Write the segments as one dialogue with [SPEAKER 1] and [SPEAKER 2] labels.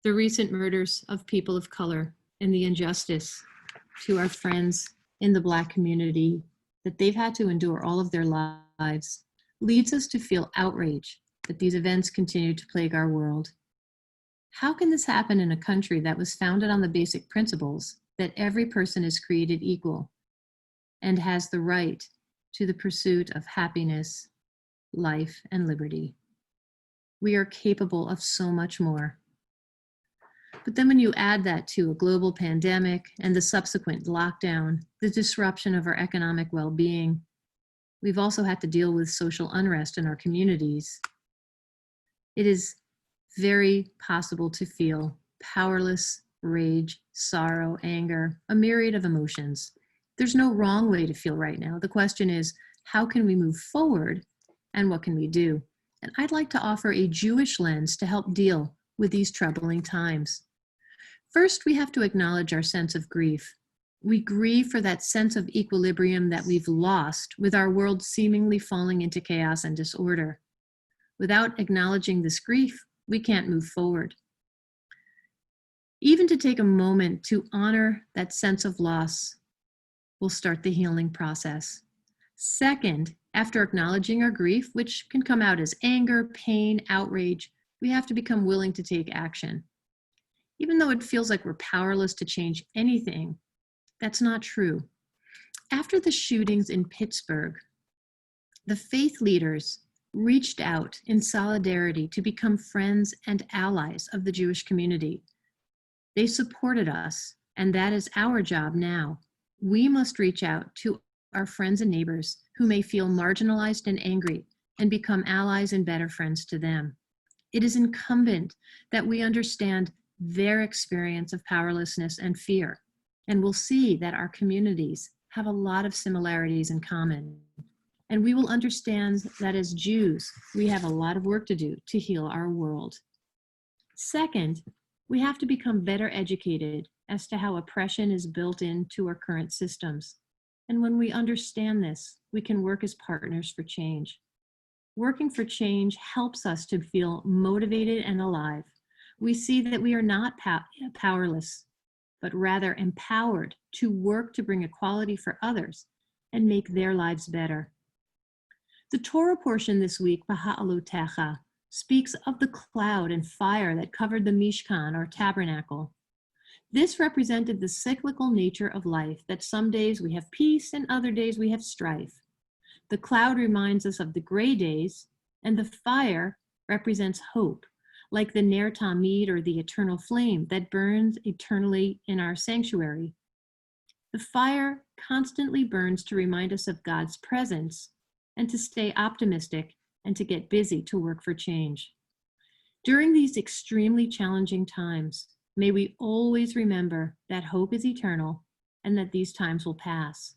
[SPEAKER 1] The recent murders of people of color and the injustice to our friends in the Black community that they've had to endure all of their lives leads us to feel outrage that these events continue to plague our world. How can this happen in a country that was founded on the basic principles that every person is created equal and has the right to the pursuit of happiness, life, and liberty? We are capable of so much more. But then when you add that to a global pandemic and the subsequent lockdown, the disruption of our economic well-being, we've also had to deal with social unrest in our communities. It is very possible to feel powerless, rage, sorrow, anger, a myriad of emotions. There's no wrong way to feel right now. The question is, how can we move forward and what can we do? And I'd like to offer a Jewish lens to help deal with these troubling times. First, we have to acknowledge our sense of grief. We grieve for that sense of equilibrium that we've lost with our world seemingly falling into chaos and disorder. Without acknowledging this grief, we can't move forward. Even to take a moment to honor that sense of loss will start the healing process. Second, after acknowledging our grief, which can come out as anger, pain, outrage, we have to become willing to take action. Even though it feels like we're powerless to change anything, that's not true. After the shootings in Pittsburgh, the faith leaders reached out in solidarity to become friends and allies of the Jewish community. They supported us, and that is our job now. We must reach out to our friends and neighbors who may feel marginalized and angry and become allies and better friends to them. It is incumbent that we understand their experience of powerlessness and fear, and we'll see that our communities have a lot of similarities in common. And we will understand that as Jews, we have a lot of work to do to heal our world. Second, we have to become better educated as to how oppression is built into our current systems. And when we understand this, we can work as partners for change. Working for change helps us to feel motivated and alive. We see that we are not powerless, but rather empowered to work to bring equality for others and make their lives better. The Torah portion this week, Baha'alotecha, speaks of the cloud and fire that covered the Mishkan, or tabernacle. This represented the cyclical nature of life, that some days we have peace and other days we have strife. The cloud reminds us of the gray days, and the fire represents hope, like the Ner Tamid, or the eternal flame that burns eternally in our sanctuary. The fire constantly burns to remind us of God's presence and to stay optimistic and to get busy to work for change. During these extremely challenging times, may we always remember that hope is eternal and that these times will pass.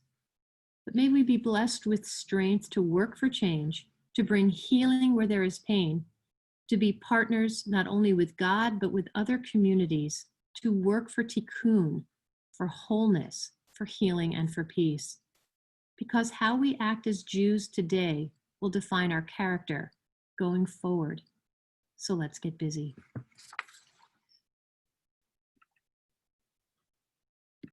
[SPEAKER 1] But may we be blessed with strength to work for change, to bring healing where there is pain, to be partners not only with God, but with other communities, to work for tikkun, for wholeness, for healing, and for peace. Because how we act as Jews today will define our character going forward. So let's get busy.